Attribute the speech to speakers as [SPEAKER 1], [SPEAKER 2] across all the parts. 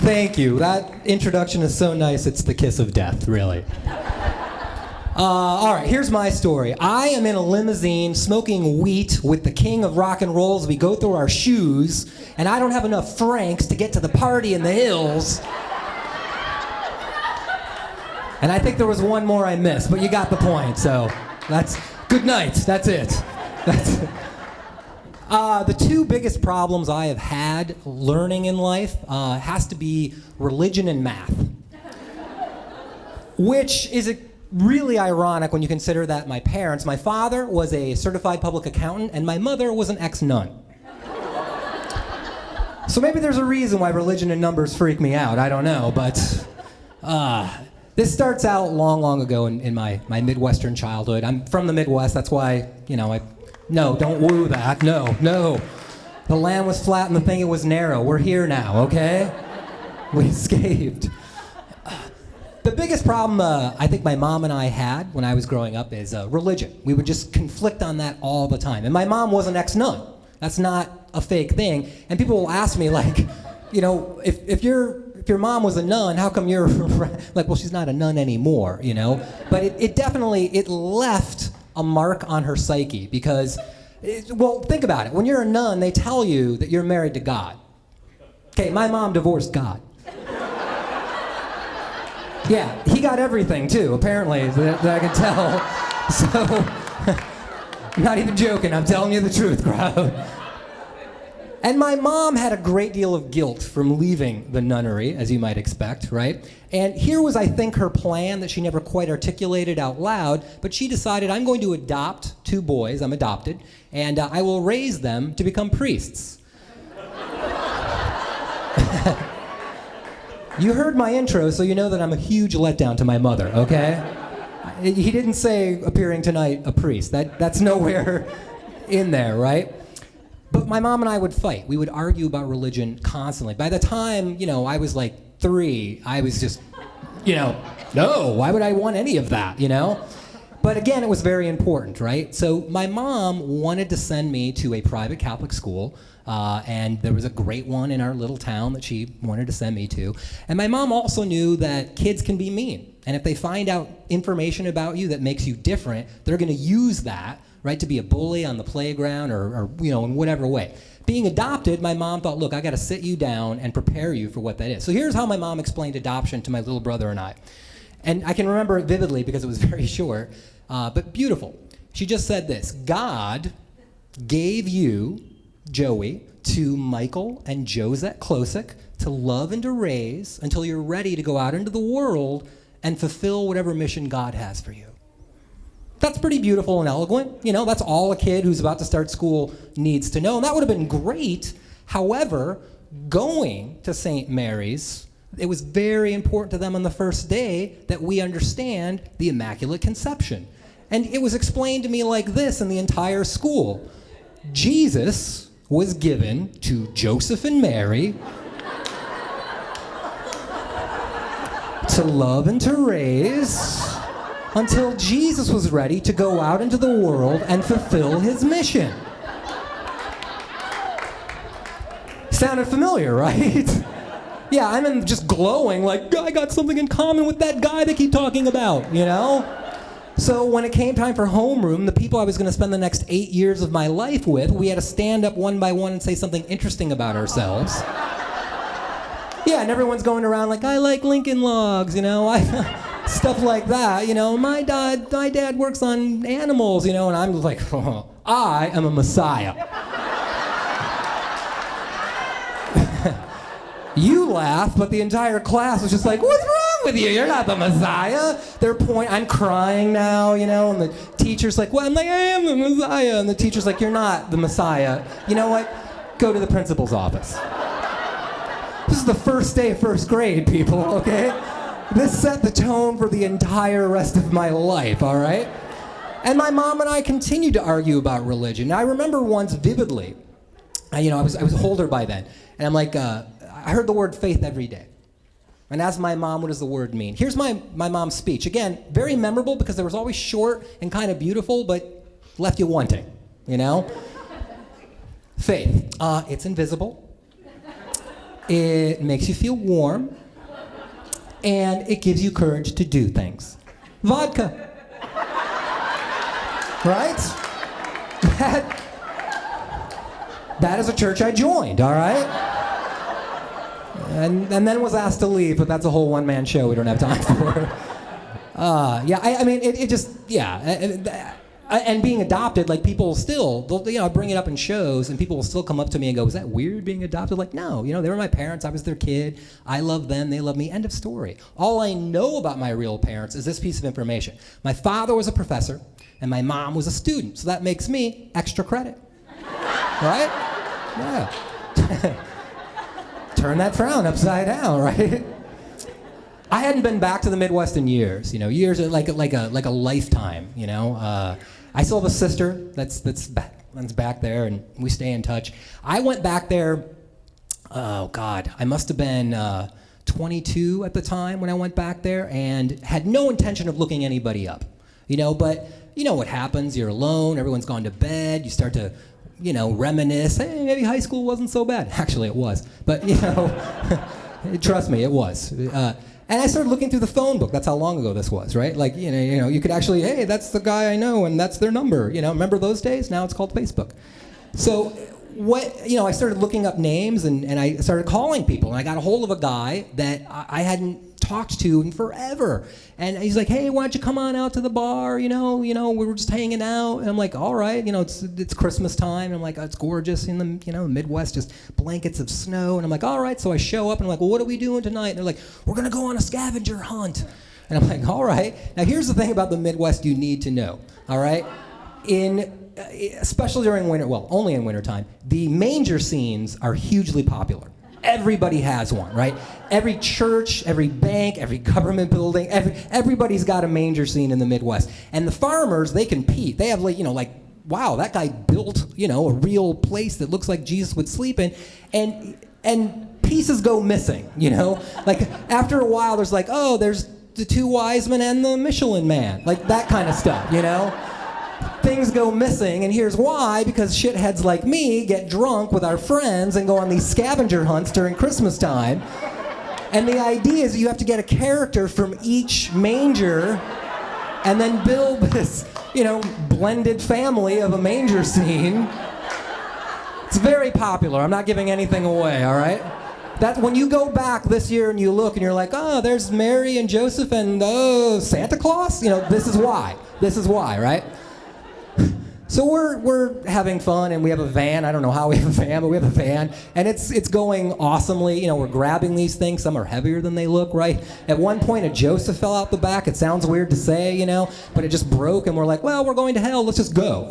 [SPEAKER 1] Thank you. That introduction is so nice, it's the kiss of death, really. All right, here's my story. I am in a limousine smoking wheat with the king of rock and roll as we go through our shoes, and I don't have enough francs to get to the party in the hills. And I think there was one more I missed, but you got the point, so that's good night. That's it. The two biggest problems I have had learning in life has to be religion and math, which is really ironic when you consider that my father was a certified public accountant and my mother was an ex-nun. So maybe there's a reason why religion and numbers freak me out, I don't know, but this starts out long ago in my Midwestern childhood. I'm from the Midwest, that's why, no, don't woo that, no. The land was flat and the thing, it was narrow. We're here now, okay? We escaped. The biggest problem I think my mom and I had when I was growing up is religion. We would just conflict on that all the time. And my mom was an ex-nun. That's not a fake thing. And people will ask me, like, if your mom was a nun, how come you're like, well, she's not a nun anymore, But it definitely left a mark on her psyche because, think about it. When you're a nun, they tell you that you're married to God. Okay, my mom divorced God. Yeah, he got everything too, apparently, that I can tell. So, I'm not even joking, I'm telling you the truth, crowd. And my mom had a great deal of guilt from leaving the nunnery, as you might expect, right? And here was, I think, her plan that she never quite articulated out loud, but she decided, I'm going to adopt 2 boys, I'm adopted, and I will raise them to become priests. You heard my intro, so you know that I'm a huge letdown to my mother, okay? He didn't say, appearing tonight, a priest. That's nowhere in there, right? But my mom and I would fight. We would argue about religion constantly. By the time, I was like 3, I was just, no, why would I want any of that, But again, it was very important, right? So my mom wanted to send me to a private Catholic school, and there was a great one in our little town that she wanted to send me to. And my mom also knew that kids can be mean. And if they find out information about you that makes you different, they're going to use that, right, to be a bully on the playground or in whatever way. Being adopted, my mom thought, look, I got to sit you down and prepare you for what that is. So here's how my mom explained adoption to my little brother and I. And I can remember it vividly because it was very short, but beautiful. She just said this: God gave you, Joey, to Michael and Josette Klocek to love and to raise until you're ready to go out into the world and fulfill whatever mission God has for you. That's pretty beautiful and eloquent. That's all a kid who's about to start school needs to know. And that would have been great. However, going to St. Mary's, it was very important to them on the first day that we understand the Immaculate Conception. And it was explained to me like this in the entire school. Jesus was given to Joseph and Mary to love and to raise until Jesus was ready to go out into the world and fulfill his mission. Sounded familiar, right? Yeah, I'm just glowing like, I got something in common with that guy they keep talking about, So when it came time for homeroom, the people I was going to spend the next 8 years of my life with, we had to stand up one by one and say something interesting about ourselves. Yeah, and everyone's going around like, I like Lincoln Logs, stuff like that. My dad works on animals, and I'm like, oh, I am a messiah. You laugh, but the entire class was just like, what's wrong with you? You're not the Messiah. I'm crying now, and the teacher's like, well, I'm like, I am the Messiah. And the teacher's like, you're not the Messiah. You know what? Go to the principal's office. This is the first day of first grade, people, okay? This set the tone for the entire rest of my life, all right? And my mom and I continued to argue about religion. Now, I remember once vividly, I was older by then, and I'm like, I heard the word faith every day. And asked my mom, what does the word mean? Here's my mom's speech. Again, very memorable because it was always short and kind of beautiful, but left you wanting, Faith. It's invisible. It makes you feel warm, and it gives you courage to do things. Vodka. Right? That is a church I joined, all right? And then was asked to leave, but that's a whole one-man show we don't have time for. I mean, it just, yeah. And being adopted, like, people still, they'll bring it up in shows, and people will still come up to me and go, is that weird being adopted? Like, no, they were my parents, I was their kid, I love them, they love me, end of story. All I know about my real parents is this piece of information. My father was a professor, and my mom was a student, so that makes me extra credit. Right? Yeah. Turn that frown upside down, right? I hadn't been back to the Midwest in years, years like a lifetime, I still have a sister that's back there, and we stay in touch. I went back there, oh God, I must have been 22 at the time when I went back there, and had no intention of looking anybody up, but you know what happens, you're alone, everyone's gone to bed, you start to, reminisce, hey, maybe high school wasn't so bad. Actually, it was, but trust me, it was. And I started looking through the phone book. That's how long ago this was, right? Like, you could actually, hey, that's the guy I know, and that's their number. Remember those days? Now it's called Facebook. So I started looking up names, and I started calling people, and I got a hold of a guy that I hadn't talked to in forever. And he's like, hey, why don't you come on out to the bar? We were just hanging out. And I'm like, all right, it's Christmas time. And I'm like, oh, it's gorgeous in the Midwest, just blankets of snow. And I'm like, all right. So I show up and I'm like, well, what are we doing tonight? And they're like, we're gonna go on a scavenger hunt. And I'm like, all right. Now here's the thing about the Midwest you need to know, all right? Especially during winter, well, only in wintertime, the manger scenes are hugely popular. Everybody has one, right? Every church, every bank, every government building, everybody's got a manger scene in the Midwest. And the farmers, they compete. They have wow, that guy built, a real place that looks like Jesus would sleep in. And pieces go missing, Like, after a while, there's like, oh, there's the two wise men and the Michelin man. Like, that kind of stuff, Things go missing, and here's why, because shitheads like me get drunk with our friends and go on these scavenger hunts during Christmas time. And the idea is you have to get a character from each manger and then build this, blended family of a manger scene. It's very popular. I'm not giving anything away, all right? That when you go back this year and you look and you're like, oh, there's Mary and Joseph and Santa Claus? This is why. This is why, right? So we're having fun, and we have a van. I don't know how we have a van, but we have a van, and it's going awesomely. We're grabbing these things. Some are heavier than they look, right? At one point, a Joseph fell out the back. It sounds weird to say, but it just broke, and we're like, well, we're going to hell. Let's just go,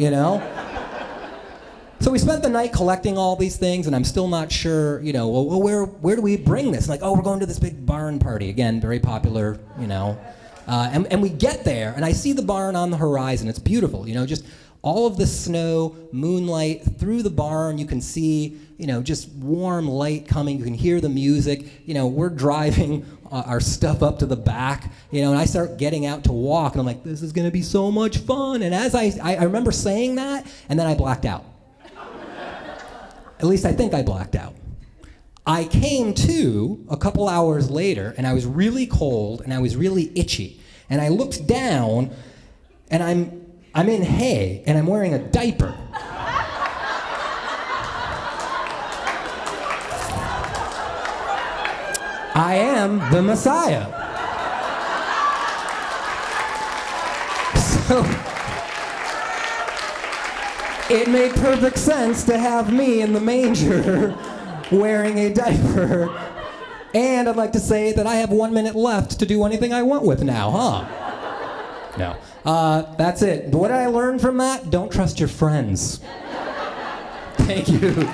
[SPEAKER 1] So we spent the night collecting all these things, and I'm still not sure, well, where do we bring this? Like, oh, we're going to this big barn party. Again, very popular, and we get there, and I see the barn on the horizon. It's beautiful, just all of the snow, moonlight, through the barn, you can see, just warm light coming. You can hear the music. We're driving our stuff up to the back, and I start getting out to walk, and I'm like, this is going to be so much fun. And as I remember saying that, and then I blacked out. At least I think I blacked out. I came to a couple hours later, and I was really cold, and I was really itchy. And I looked down, and I'm in hay, and I'm wearing a diaper. I am the Messiah. So it made perfect sense to have me in the manger wearing a diaper. And I'd like to say that I have 1 minute left to do anything I want with now, huh? No. That's it. What did I learn from that? Don't trust your friends. Thank you.